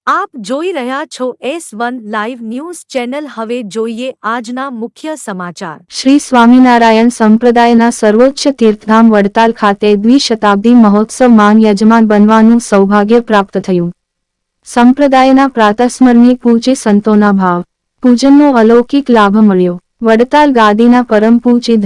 આપ જોઈ રહ્યા છો S1 લાઈવ ન્યૂઝ ચેનલ। હવે જોઈએ આજના મુખ્ય સમાચાર। શ્રી સ્વામિનારાયણ સંપ્રદાયના સર્વોચ્ચ તીર્થધામ વડતાલ ખાતે દ્વિશતાબ્દી મહોત્સવમાં યજમાન બનવાનું સૌભાગ્ય પ્રાપ્ત થયું। સંપ્રદાયના પ્રાતસ્મરણીય પૂજ્ય સંતોના ભાવ પૂજનનો અલૌકિક લાભ મળ્યો। વડતાલ ગાદીના પરમ પૂજ્ય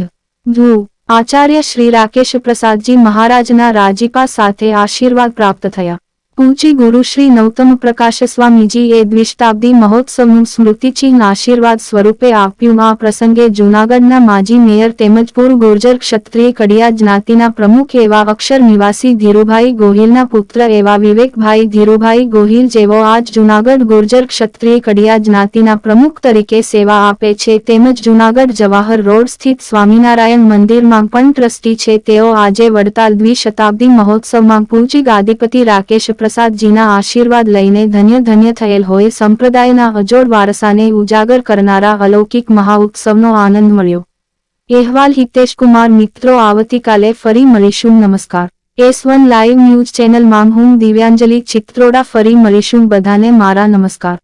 ધ્રુવ આચાર્ય શ્રી રાકેશ પ્રસાદજી મહારાજના રાજીપા સાથે આશીર્વાદ પ્રાપ્ત થયા। પૂજ્ય ગુરુ શ્રી નૌતમ પ્રકાશ સ્વામીજીએ દ્વિશતાબ્દી મહોત્સવનું સ્મૃતિચિહ્ન આશીર્વાદ સ્વરૂપે આપ્યું। આ પ્રસંગે જૂનાગઢના માજી મેયર તેમજ પૂર્વ ગુર્જર ક્ષત્રિય કડિયા જ્ઞાતિના પ્રમુખ એવા અક્ષર નિવાસી ધીરુભાઈ ગોહિલના પુત્ર એવા વિવેકભાઈ ધીરુભાઈ ગોહિલ જેઓ આજ જૂનાગઢ ગુર્જર ક્ષત્રિય કડિયા જ્ઞાતિના પ્રમુખ તરીકે સેવા આપે છે તેમજ જૂનાગઢ જવાહર રોડ સ્થિત સ્વામિનારાયણ મંદિરમાં પણ ટ્રસ્ટી છે, તેઓ આજે વડતાલ દ્વિશતાબ્દી મહોત્સવમાં પૂજ્ય ગાદીપતિ રાકેશ પ્રસાદજીના આશીર્વાદ લઈને ધન્ય ધન્ય થયેલ હોય। સંપ્રદાયના અજોડ વારસાને ઉજાગર કરનારા અલૌકિક મહાઉત્સવનો આનંદ મળ્યો। અહેવાલ હિતેશ કુમાર। મિત્રો, આવતીકાલે ફરી મળીશું। નમસ્કાર। S1 લાઈવ ન્યૂઝ ચેનલમાં હું દિવ્યાંજલિ ચિત્રોડા ફરી મળીશું। બધાને મારા નમસ્કાર।